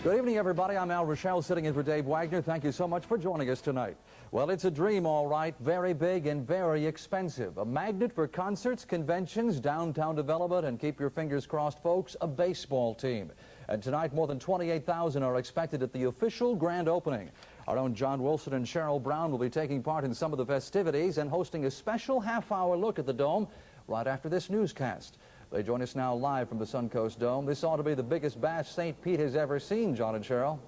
Good evening, everybody. I'm Al Rochelle, sitting in for Dave Wagner. Thank you so much for joining us tonight. Well, it's a dream, all right. Very big and very expensive. A magnet for concerts, conventions, downtown development, and keep your fingers crossed, folks, a baseball team. And tonight, more than 28,000 are expected at the official grand opening. Our own John Wilson and Sheryl Browne will be taking part in some of the festivities and hosting a special half-hour look at the Dome right after this newscast. They join us now live from the Suncoast Dome. This ought to be the biggest bash St. Pete has ever seen, John and Sheryl.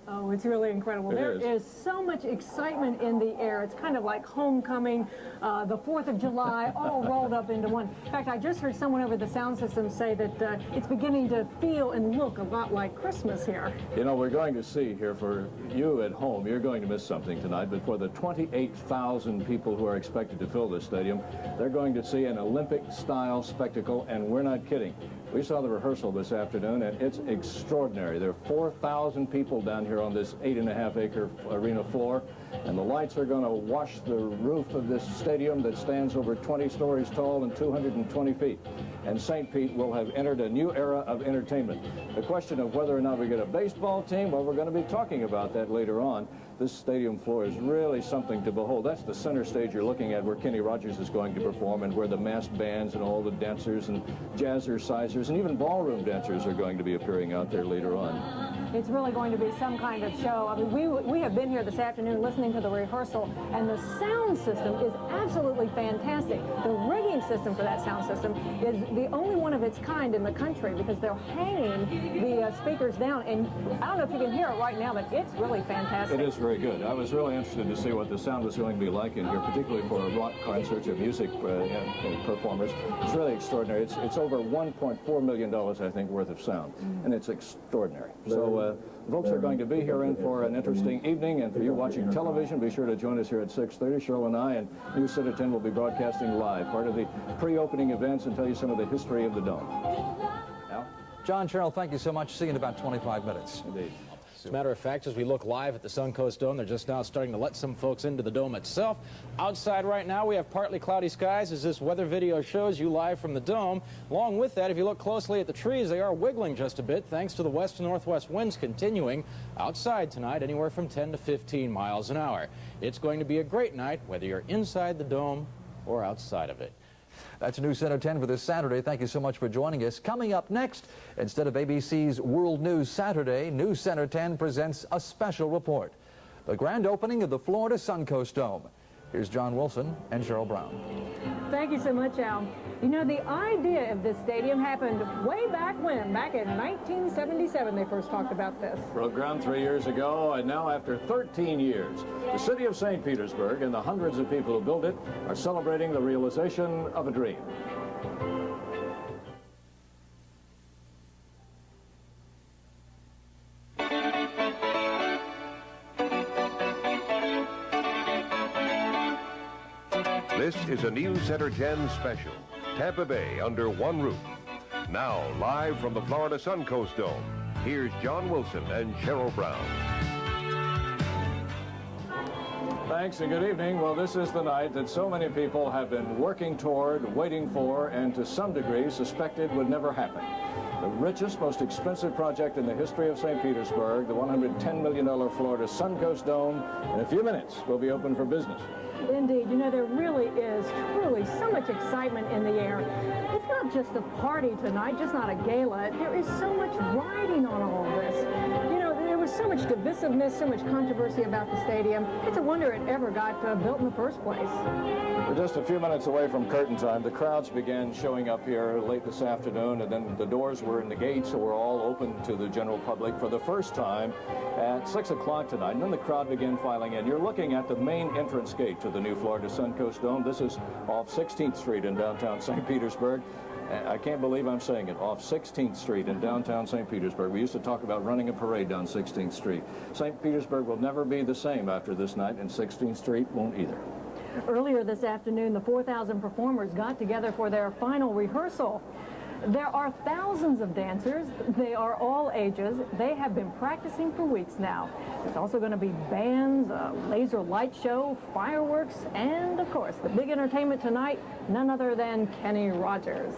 Oh, it's really incredible. There is so much excitement in the air. It's kind of like homecoming, the 4th of July, all rolled up into one. In fact, I just heard someone over the sound system say that it's beginning to feel and look a lot like Christmas here. You know, we're going to see here, for you at home, you're going to miss something tonight, but for the 28,000 people who are expected to fill this stadium, they're going to see an Olympic-style spectacle, and we're not kidding. We saw the rehearsal this afternoon, and it's extraordinary. There are 4,000 people down here on this 8.5-acre arena floor, and the lights are going to wash the roof of this stadium that stands over 20 stories tall and 220 feet. And St. Pete will have entered a new era of entertainment. The question of whether or not we get a baseball team, well, we're going to be talking about that later on. This stadium floor is really something to behold. That's the center stage you're looking at, where Kenny Rogers is going to perform, and where the masked bands and all the dancers and jazzercisers and even ballroom dancers are going to be appearing out there later on. It's really going to be some kind of show. I mean, we have been here this afternoon listening to the rehearsal, and the sound system is absolutely fantastic. The rigging system for that sound system is the only one of its kind in the country, because they're hanging the speakers down, and I don't know if you can hear it right now, but it's really fantastic. It is very good. I was really interested to see what the sound was going to be like in here, particularly for a rock concert or music performers. It's really extraordinary. It's over $1.4 million, I think, worth of sound, and it's extraordinary. So folks are going to be here in for an interesting evening, and for you watching television, be sure to join us here at 6:30. Sheryl and I and News Center 10 will be broadcasting live, part of the pre-opening events, and tell you some of the history of the Dome. Al? John, Sheryl, thank you so much. See you in about 25 minutes. Indeed. As a matter of fact, as we look live at the Suncoast Dome, they're just now starting to let some folks into the dome itself. Outside right now, we have partly cloudy skies, as this weather video shows you live from the dome. Along with that, if you look closely at the trees, they are wiggling just a bit, thanks to the west and northwest winds continuing outside tonight, anywhere from 10 to 15 miles an hour. It's going to be a great night, whether you're inside the dome or outside of it. That's News Center 10 for this Saturday. Thank you so much for joining us. Coming up next, instead of ABC's World News Saturday, News Center 10 presents a special report. The grand opening of the Florida Suncoast Dome. Here's John Wilson and Sheryl Browne. Thank you so much, Al. You know, the idea of this stadium happened way back when? Back in 1977 they first talked about this. Broke ground 3 years ago, and now after 13 years, the city of St. Petersburg and the hundreds of people who built it are celebrating the realization of a dream. This is a News Center 10 special, Tampa Bay under one roof. Now, live from the Florida Suncoast Dome, here's John Wilson and Sheryl Browne. Thanks and good evening. Well, this is the night that so many people have been working toward, waiting for, and to some degree suspected would never happen. The richest, most expensive project in the history of St. Petersburg, the $110 million Florida Suncoast Dome, in a few minutes will be open for business. Indeed. You know, there really is truly so much excitement in the air. It's not just a party tonight, just not a gala. There is so much riding on all of this. You know, there was so much divisiveness, so much controversy about the stadium. It's a wonder it ever got built in the first place. We're just a few minutes away from curtain time. The crowds began showing up here late this afternoon, and then the doors were in the gates, so we're all open to the general public for the first time at 6 o'clock tonight, and then the crowd began filing in. You're looking at the main entrance gate to the new Florida Suncoast Dome. This is off 16th Street in downtown St. Petersburg. I can't believe I'm saying it, off 16th Street in downtown St. Petersburg. We used to talk about running a parade down 16th Street. St. Petersburg will never be the same after this night, and 16th Street won't either. Earlier this afternoon, the 4,000 performers got together for their final rehearsal. There are thousands of dancers. They are all ages. They have been practicing for weeks now. There's also going to be bands, a laser light show, fireworks, and, of course, the big entertainment tonight, none other than Kenny Rogers.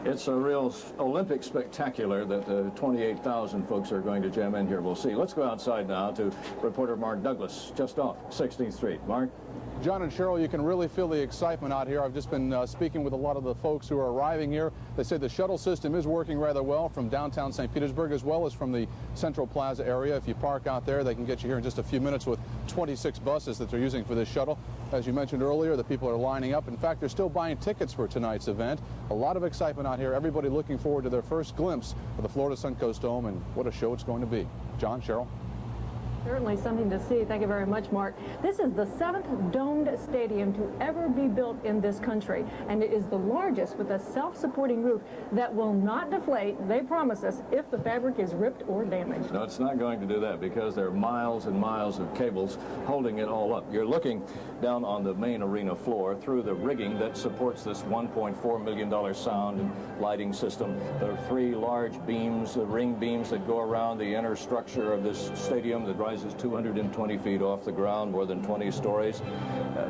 It's a real Olympic spectacular that the 28,000 folks are going to jam in here. We'll see. Let's go outside now to reporter Mark Douglas, just off 16th Street. Mark? John and Sheryl, you can really feel the excitement out here. I've just been speaking with a lot of the folks who are arriving here. They say the shuttle system is working rather well from downtown St. Petersburg as well as from the Central Plaza area. If you park out there, they can get you here in just a few minutes with 26 buses that they're using for this shuttle. As you mentioned earlier, the people are lining up. In fact, they're still buying tickets for tonight's event. A lot of excitement out here. Everybody looking forward to their first glimpse of the Florida Suncoast Dome, and what a show it's going to be. John, Sheryl? Certainly something to see. Thank you very much, Mark. This is the 7th domed stadium to ever be built in this country, and it is the largest with a self-supporting roof that will not deflate, they promise us, if the fabric is ripped or damaged. No, it's not going to do that because there are miles and miles of cables holding it all up. You're looking down on the main arena floor through the rigging that supports this $1.4 million sound and lighting system. There are 3 large beams, ring beams that go around the inner structure of this stadium that rises 220 feet off the ground, more than 20 stories.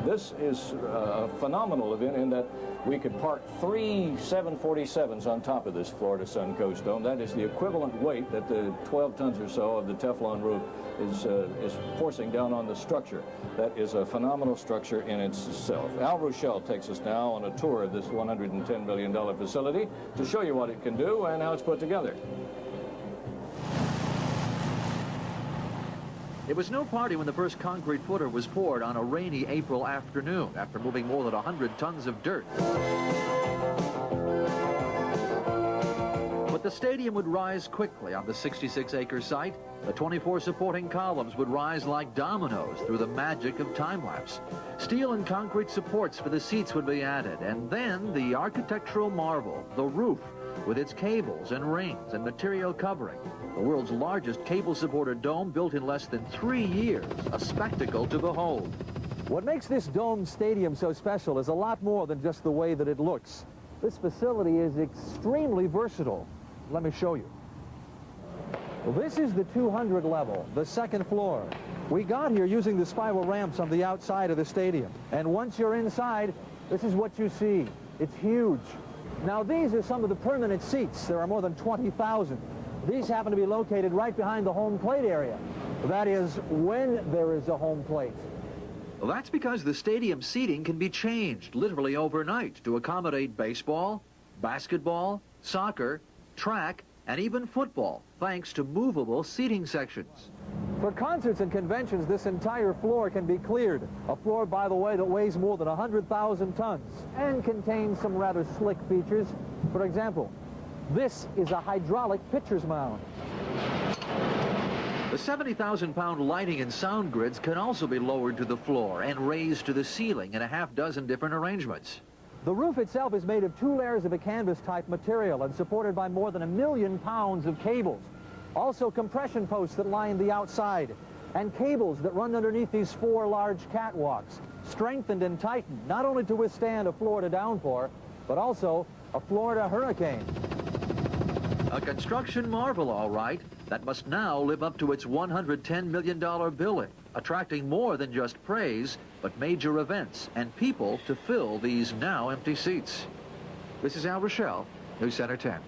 This is a phenomenal event in that we could park 3 747s on top of this Florida Suncoast Dome. That is the equivalent weight that the 12 tons or so of the Teflon roof is forcing down on the structure. That is a phenomenal structure in itself. Al Rochelle takes us now on a tour of this $110 million facility to show you what it can do and how it's put together. It was no party when the first concrete footer was poured on a rainy April afternoon after moving more than 100 tons of dirt. But the stadium would rise quickly on the 66-acre site. The 24 supporting columns would rise like dominoes through the magic of time-lapse. Steel and concrete supports for the seats would be added, and then the architectural marvel, the roof, with its cables and rings and material covering. The world's largest cable-supported dome built in less than 3 years, a spectacle to behold. What makes this domed stadium so special is a lot more than just the way that it looks. This facility is extremely versatile. Let me show you. Well, this is the 200 level, the 2nd floor. We got here using the spiral ramps on the outside of the stadium. And once you're inside, this is what you see. It's huge. Now, these are some of the permanent seats. There are more than 20,000. These happen to be located right behind the home plate area. That is, when there is a home plate. Well, that's because the stadium seating can be changed literally overnight to accommodate baseball, basketball, soccer, track, and even football, thanks to movable seating sections. For concerts and conventions, this entire floor can be cleared. A floor, by the way, that weighs more than 100,000 tons and contains some rather slick features. For example, this is a hydraulic pitcher's mound. The 70,000-pound lighting and sound grids can also be lowered to the floor and raised to the ceiling in a half-dozen different arrangements. The roof itself is made of 2 layers of a canvas-type material and supported by more than 1 million pounds of cables. Also compression posts that line the outside, and cables that run underneath these 4 large catwalks, strengthened and tightened not only to withstand a Florida downpour, but also a Florida hurricane. A construction marvel, all right, that must now live up to its $110 million billing, attracting more than just praise, but major events and people to fill these now empty seats. This is Al Rochelle, News Center 10.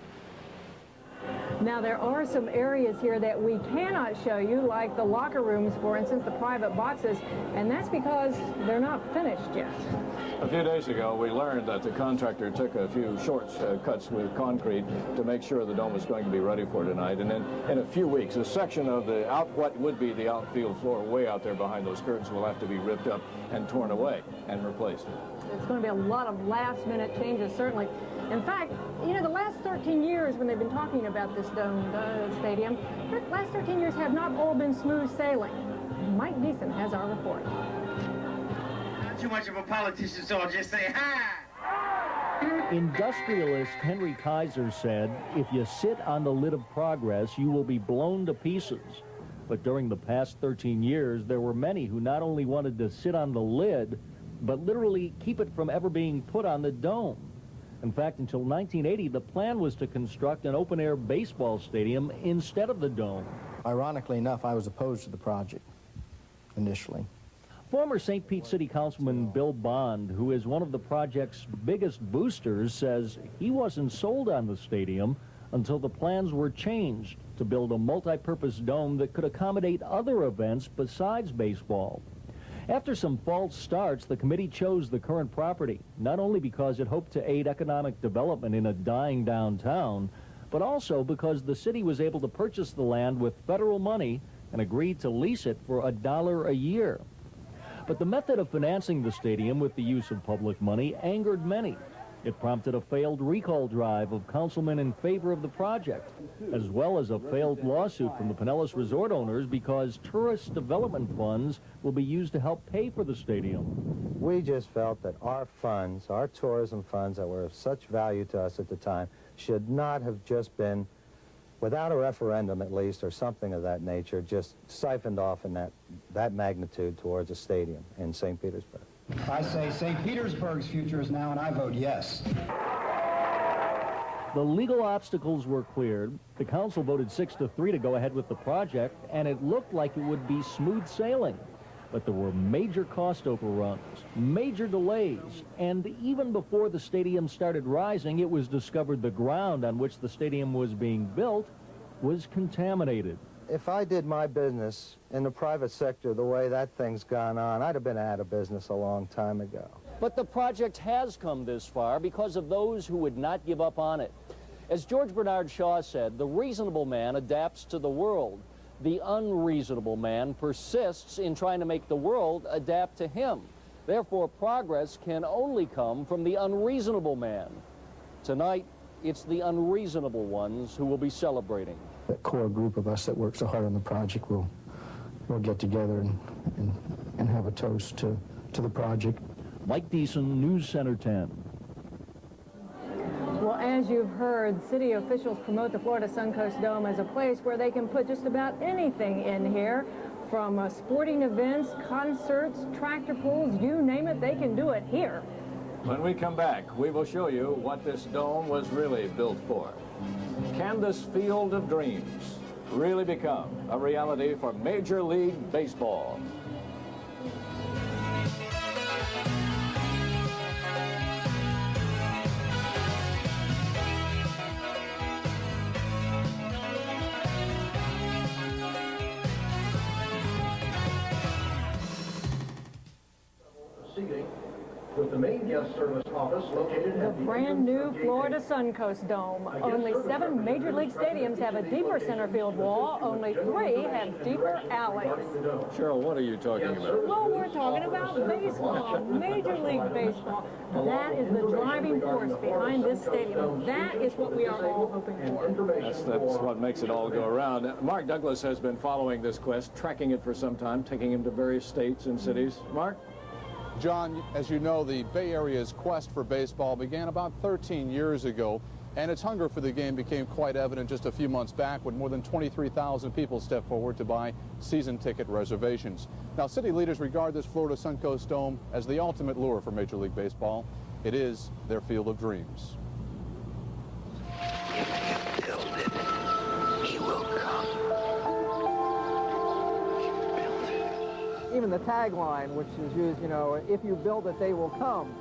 Now, there are some areas here that we cannot show you, like the locker rooms, for instance, the private boxes, and that's because they're not finished yet. A few days ago, we learned that the contractor took a few short cuts with concrete to make sure the dome was going to be ready for tonight. And then in a few weeks, a section of what would be the outfield floor way out there behind those curtains will have to be ripped up and torn away and replaced. It's going to be a lot of last-minute changes, certainly. In fact, you know, the last 13 years when they've been talking about this domed stadium, the last 13 years have not all been smooth sailing. Mike Deason has our report. Not too much of a politician, so I'll just say hi. Industrialist Henry Kaiser said, if you sit on the lid of progress, you will be blown to pieces. But during the past 13 years, there were many who not only wanted to sit on the lid, but literally keep it from ever being put on the dome. In fact, until 1980, the plan was to construct an open-air baseball stadium instead of the dome. Ironically enough, I was opposed to the project initially. Former St. Pete City Councilman Bill Bond, who is one of the project's biggest boosters, says he wasn't sold on the stadium until the plans were changed to build a multi-purpose dome that could accommodate other events besides baseball. After some false starts, the committee chose the current property, not only because it hoped to aid economic development in a dying downtown, but also because the city was able to purchase the land with federal money and agreed to lease it for $1 a year. But the method of financing the stadium with the use of public money angered many. It prompted a failed recall drive of councilmen in favor of the project, as well as a failed lawsuit from the Pinellas Resort owners because tourist development funds will be used to help pay for the stadium. We just felt that our funds, our tourism funds that were of such value to us at the time, should not have just been, without a referendum at least, or something of that nature, just siphoned off in that magnitude towards a stadium in St. Petersburg. I say St. Petersburg's future is now, and I vote yes. The legal obstacles were cleared. The council voted 6-3 to go ahead with the project, and it looked like it would be smooth sailing. But there were major cost overruns, major delays, and even before the stadium started rising, it was discovered the ground on which the stadium was being built was contaminated. If I did my business in the private sector the way that thing's gone on, I'd have been out of business a long time ago. But the project has come this far because of those who would not give up on it. As George Bernard Shaw said, the reasonable man adapts to the world. The unreasonable man persists in trying to make the world adapt to him. Therefore, progress can only come from the unreasonable man. Tonight, it's the unreasonable ones who will be celebrating. That core group of us that work so hard on the project will get together and have a toast to the project. Mike Deason, News Center 10. Well, as you've heard, city officials promote the Florida Suncoast Dome as a place where they can put just about anything in here, from sporting events, concerts, tractor pulls, you name it, they can do it here. When we come back, we will show you what this dome was really built for. Can this field of dreams really become a reality for Major League Baseball? With the main guest service office located The at brand new Florida Suncoast Dome. Only 7 Major League stadiums have a deeper center field wall. Only 3 have deeper alleys. Cheryl, what are you talking about? Well, we're talking about baseball, Major League Baseball. That is the driving force behind this stadium. That is what we are all hoping for. That's what makes it all go around. Mark Douglas has been following this quest, tracking it for some time, taking him to various states and cities. Mark? John, as you know, the Bay Area's quest for baseball began about 13 years ago, and its hunger for the game became quite evident just a few months back when more than 23,000 people stepped forward to buy season ticket reservations. Now, city leaders regard this Florida Suncoast Dome as the ultimate lure for Major League Baseball. It is their field of dreams. If you build it, he will come. Even the tagline, which is used, if you build it, they will come,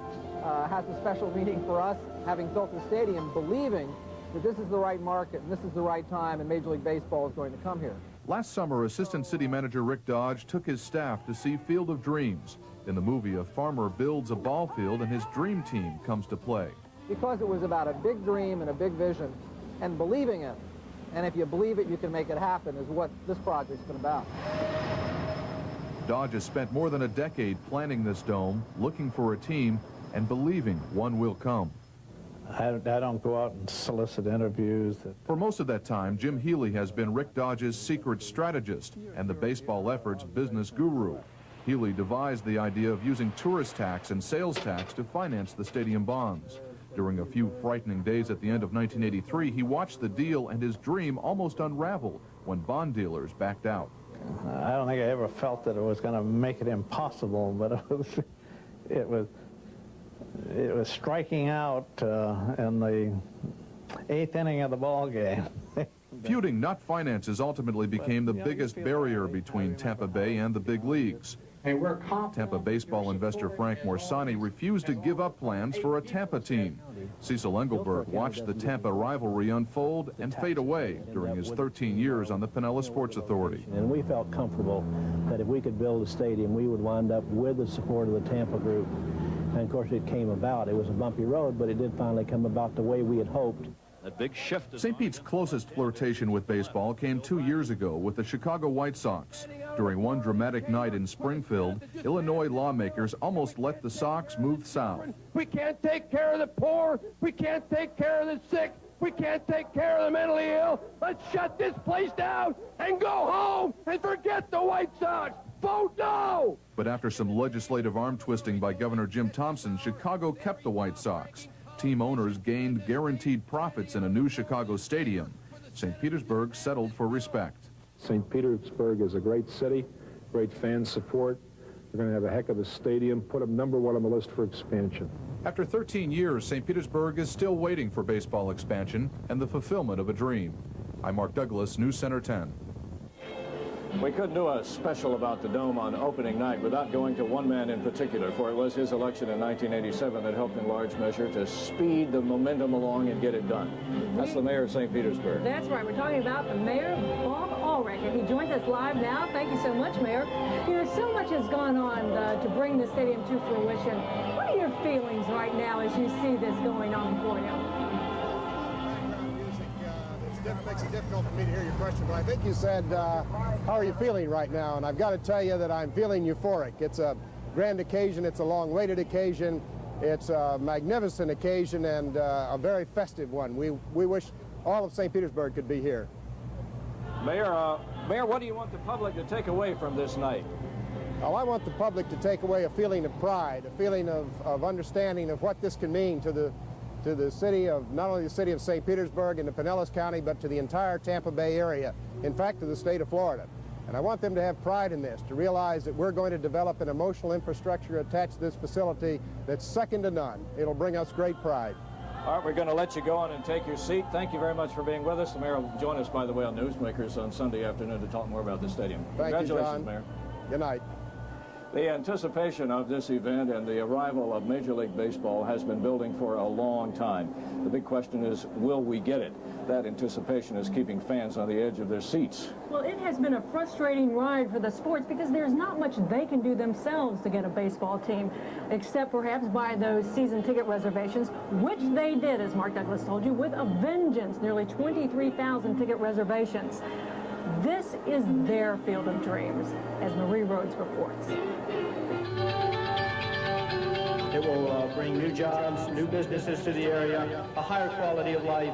has a special meaning for us, having built the stadium, believing that this is the right market and this is the right time and Major League Baseball is going to come here. Last summer, Assistant City Manager Rick Dodge took his staff to see Field of Dreams. In the movie, a farmer builds a ball field and his dream team comes to play. Because it was about a big dream and a big vision and believing it. And if you believe it, you can make it happen, is what this project's been about. Dodge has spent more than a decade planning this dome, looking for a team, and believing one will come. I don't go out and solicit interviews. For most of that time, Jim Healy has been Rick Dodge's secret strategist and the baseball effort's business guru. Healy devised the idea of using tourist tax and sales tax to finance the stadium bonds. During a few frightening days at the end of 1983, he watched the deal and his dream almost unravel when bond dealers backed out. I don't think I ever felt that it was going to make it impossible, but it was striking out in the 8th inning of the ball game. Feuding, not finances, ultimately became the biggest barrier between Tampa Bay and the big leagues. and we're confident. Tampa baseball investor Frank Morsani refused to give up plans for a Tampa team. Cecil Engelberg watched the Tampa rivalry unfold and fade away during his 13 years on the Pinellas Sports Authority. And we felt comfortable that if we could build a stadium, we would wind up with the support of the Tampa group. And of course, it came about. It was a bumpy road, but it did finally come about the way we had hoped. A big shift. St. Pete's closest flirtation with baseball came 2 years ago with the Chicago White Sox. During one dramatic night in Springfield, Illinois lawmakers almost let the Sox move south. We can't take care of the poor. We can't take care of the sick. We can't take care of the mentally ill. Let's shut this place down and go home and forget the White Sox. Vote no! But after some legislative arm twisting by Governor Jim Thompson, Chicago kept the White Sox. Team owners gained guaranteed profits in a new Chicago stadium. St. Petersburg settled for respect. St. Petersburg is a great city, great fan support. We're going to have a heck of a stadium, put them #1 on the list for expansion. After 13 years, St. Petersburg is still waiting for baseball expansion and the fulfillment of a dream. I'm Mark Douglas, News Center 10. We couldn't do a special about the Dome on opening night without going to one man in particular, for it was his election in 1987 that helped in large measure to speed the momentum along and get it done. That's the mayor of St. Petersburg. That's right. We're talking about the mayor, Bob Ulrich, and he joins us live now. Thank you so much, Mayor. You know, so much has gone on to bring the stadium to fruition. What are your feelings right now as you see this going on before you? It makes it difficult for me to hear your question, but I think you said, how are you feeling right now? And I've got to tell you that I'm feeling euphoric. It's a grand occasion. It's a long-awaited occasion. It's a magnificent occasion and a very festive one. We wish all of St. Petersburg could be here. Mayor, what do you want the public to take away from this night? Well, I want the public to take away a feeling of pride, a feeling of understanding of what this can mean to the city of, not only the city of St. Petersburg and the Pinellas County, but to the entire Tampa Bay area, in fact, to the state of Florida. And I want them to have pride in this, to realize that we're going to develop an emotional infrastructure attached to this facility that's second to none. It'll bring us great pride. All right, we're going to let you go on and take your seat. Thank you very much for being with us. The mayor will join us, by the way, on Newsmakers on Sunday afternoon to talk more about the stadium. Thank you, Congratulations, John. Mayor. Good night. The anticipation of this event and the arrival of Major League Baseball has been building for a long time. The big question is, will we get it? That anticipation is keeping fans on the edge of their seats. Well, it has been a frustrating ride for the sports because there's not much they can do themselves to get a baseball team, except perhaps buy those season ticket reservations, which they did, as Mark Douglas told you, with a vengeance, nearly 23,000 ticket reservations. This is their field of dreams, as Marie Rhodes reports. It will bring new jobs, new businesses to the area, a higher quality of life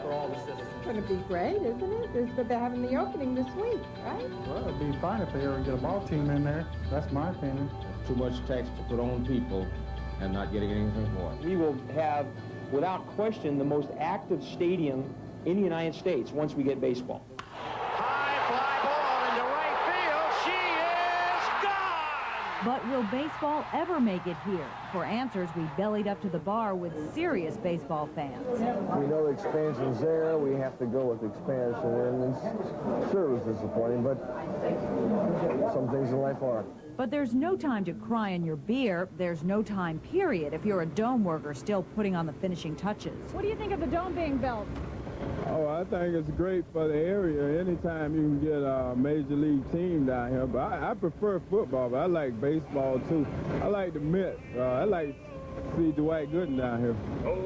for all the citizens. It's going to be great, isn't it? They're having the opening this week, right? Well, it'd be fine if they ever get a ball team in there. That's my opinion. Too much tax to put on people and not getting anything for it. We will have, without question, the most active stadium in the United States once we get baseball. But will baseball ever make it here? For answers, we bellied up to the bar with serious baseball fans. We know the expansion's there. We have to go with the expansion, and it's sure was disappointing, but some things in life are. But there's no time to cry in your beer. There's no time, period, if you're a Dome worker still putting on the finishing touches. What do you think of the Dome being built? Oh, I think it's great for the area. Anytime you can get a major league team down here. But I prefer football, but I like baseball, too. I like the Mets. I like to see Dwight Gooden down here.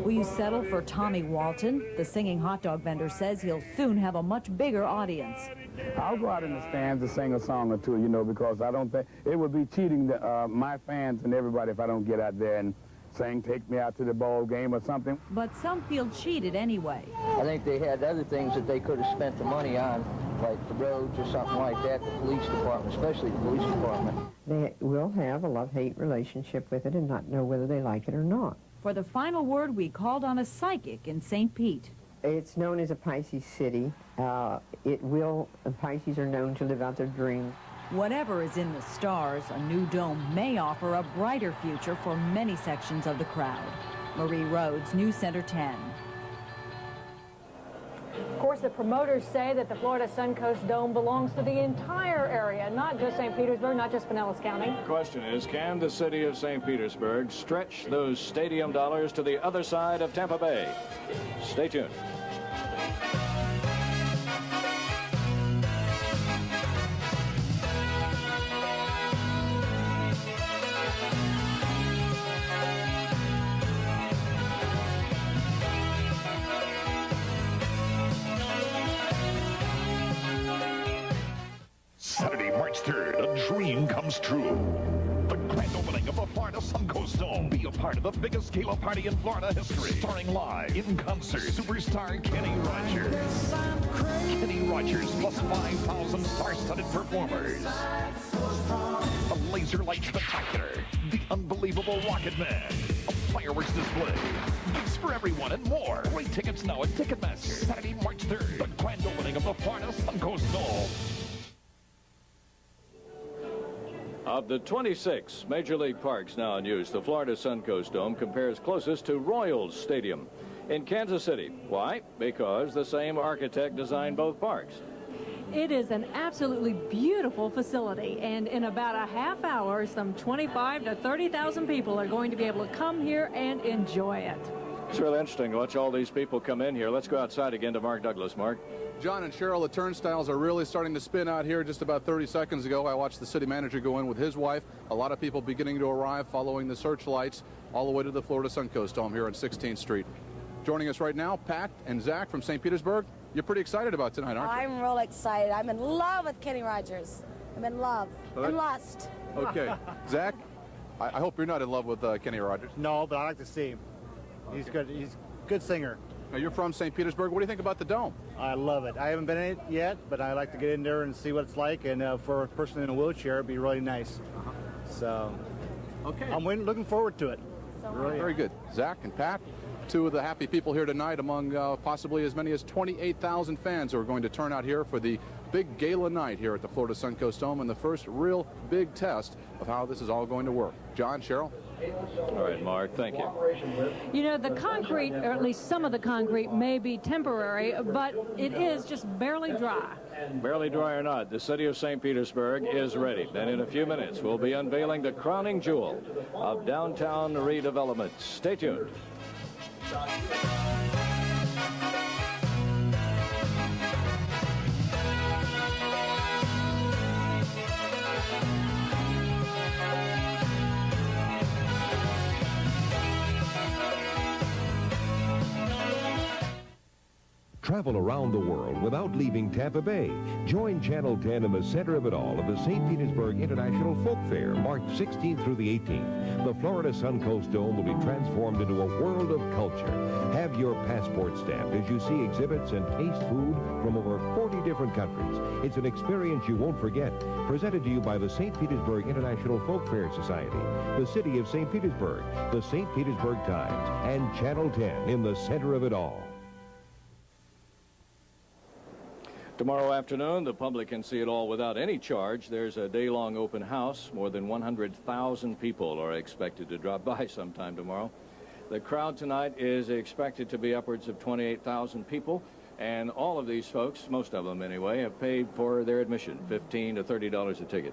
Will you settle for Tommy Walton? The singing hot dog vendor says he'll soon have a much bigger audience. I'll go out in the stands and sing a song or two, you know, because I don't think it would be cheating my fans and everybody if I don't get out there and saying, take me out to the ball game or something. But some feel cheated anyway. I think they had other things that they could have spent the money on, like the roads or something like that, the police department, especially the police department. They will have a love-hate relationship with it and not know whether they like it or not. For the final word, we called on a psychic in St. Pete. It's known as a Pisces city. Pisces are known to live out their dreams. Whatever is in the stars, a new dome may offer a brighter future for many sections of the crowd. Marie Rhodes, News Center 10. Of course, course, the promoters say that the Florida Suncoast Dome belongs to the entire area, not just St. Petersburg, not just Pinellas County. The question is, can the city of St. Petersburg stretch those stadium dollars to the other side of Tampa Bay? Stay tuned. Saturday, March 3rd, a dream comes true. The grand opening of the Florida Suncoast Dome. Be a part of the biggest gala party in Florida history. Starring live in concert, superstar Kenny Rogers. Kenny Rogers plus 5,000 star-studded performers. A laser light spectacular. The unbelievable Rocket Man. A fireworks display. Gifts for everyone and more. Great tickets now at Ticketmaster. Saturday, March 3rd, the grand opening of the Florida Suncoast Dome. Of the 26 Major League parks now in use, the Florida Suncoast Dome compares closest to Royals Stadium in Kansas City. Why? Because the same architect designed both parks. It is an absolutely beautiful facility, and in about a half hour, some 25 to 30,000 people are going to be able to come here and enjoy it. It's really interesting to watch all these people come in here. Let's go outside again to Mark Douglas. Mark. John and Sheryl, the turnstiles are really starting to spin out here. Just about 30 seconds ago, I watched the city manager go in with his wife. A lot of people beginning to arrive following the searchlights all the way to the Florida Suncoast Dome here on 16th Street. Joining us right now, Pat and Zach from St. Petersburg. You're pretty excited about tonight, aren't you? I'm real excited. I'm in love with Kenny Rogers. I'm in love and lust. Okay. Zach, I hope you're not in love with Kenny Rogers. No, but I like to see him. He's good. He's a good singer. Now, you're from St. Petersburg. What do you think about the Dome? I love it. I haven't been in it yet, but I like to get in there and see what it's like. And for a person in a wheelchair, it'd be really nice. So, okay. I'm looking forward to it. Very good. Zach and Pat, two of the happy people here tonight among possibly as many as 28,000 fans who are going to turn out here for the big gala night here at the Florida Suncoast Dome and the first real big test of how this is all going to work. John, Sheryl? All right, Mark, thank you. You know, the concrete, or at least some of the concrete, may be temporary, but it is just barely dry. Barely dry or not, the city of St. Petersburg is ready. And in a few minutes, we'll be unveiling the crowning jewel of downtown redevelopment. Stay tuned. Travel around the world without leaving Tampa Bay. Join Channel 10 in the center of it all of the St. Petersburg International Folk Fair, March 16th through the 18th. The Florida Suncoast Dome will be transformed into a world of culture. Have your passport stamped as you see exhibits and taste food from over 40 different countries. It's an experience you won't forget. Presented to you by the St. Petersburg International Folk Fair Society, the city of St. Petersburg, the St. Petersburg Times, and Channel 10 in the center of it all. Tomorrow afternoon, the public can see it all without any charge. There's a day-long open house. More than 100,000 people are expected to drop by sometime tomorrow. The crowd tonight is expected to be upwards of 28,000 people, and all of these folks, most of them anyway, have paid for their admission, $15 to $30 a ticket.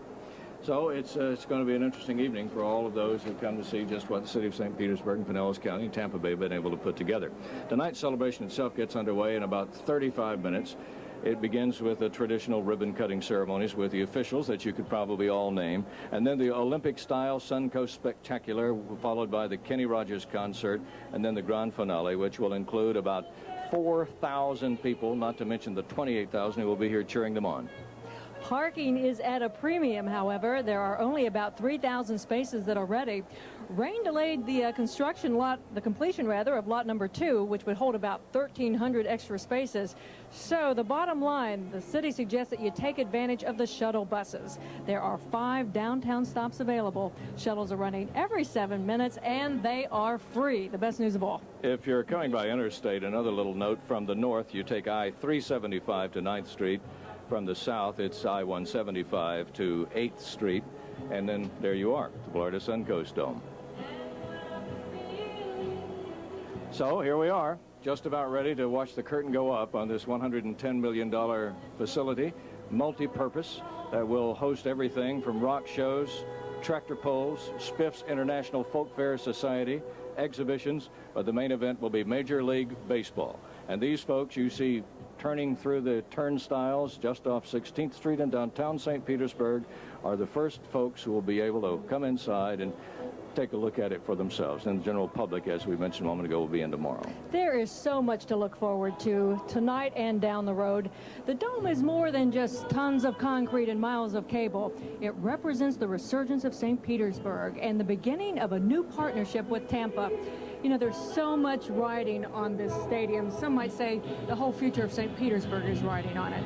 So it's going to be an interesting evening for all of those who come to see just what the city of St. Petersburg and Pinellas County and Tampa Bay have been able to put together. Tonight's celebration itself gets underway in about 35 minutes. It begins with the traditional ribbon-cutting ceremonies with the officials that you could probably all name, and then the Olympic-style Suncoast Spectacular, followed by the Kenny Rogers concert, and then the grand finale, which will include about 4,000 people, not to mention the 28,000 who will be here cheering them on. Parking is at a premium, however. There are only about 3,000 spaces that are ready. Rain delayed the completion of lot number 2, which would hold about 1,300 extra spaces. So the bottom line, the city suggests that you take advantage of the shuttle buses. There are 5 downtown stops available. Shuttles are running every 7 minutes, and they are free. The best news of all. If you're coming by interstate, another little note from the north, you take I-375 to 9th Street. From the south, it's I-175 to 8th Street. And then there you are, the Florida Suncoast Dome. So here we are, just about ready to watch the curtain go up on this $110 million facility, multi-purpose, that will host everything from rock shows, tractor pulls, Spiff's International Folk Fair Society, exhibitions, but the main event will be Major League Baseball. And these folks you see turning through the turnstiles just off 16th Street in downtown St. Petersburg are the first folks who will be able to come inside and take a look at it for themselves. And the general public, as we mentioned a moment ago, will be in tomorrow. There is so much to look forward to tonight and down the road. The Dome is more than just tons of concrete and miles of cable. It represents the resurgence of St. Petersburg and the beginning of a new partnership with Tampa. You know, there's so much riding on this stadium. Some might say the whole future of St. Petersburg is riding on it.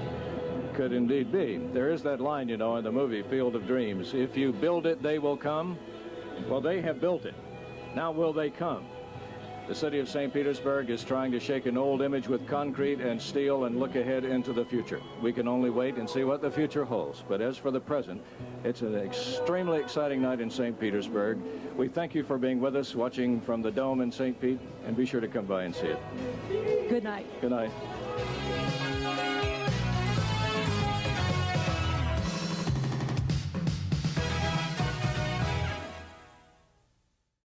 Could indeed be. There is that line, you know, in the movie Field of Dreams. If you build it, they will come. Well, they have built it. Now will they come? The city of St. Petersburg is trying to shake an old image with concrete and steel and look ahead into the future. We can only wait and see what the future holds. But as for the present, it's an extremely exciting night in St. Petersburg. We thank you for being with us, watching from the Dome in St. Pete, and be sure to come by and see it. Good night. Good night.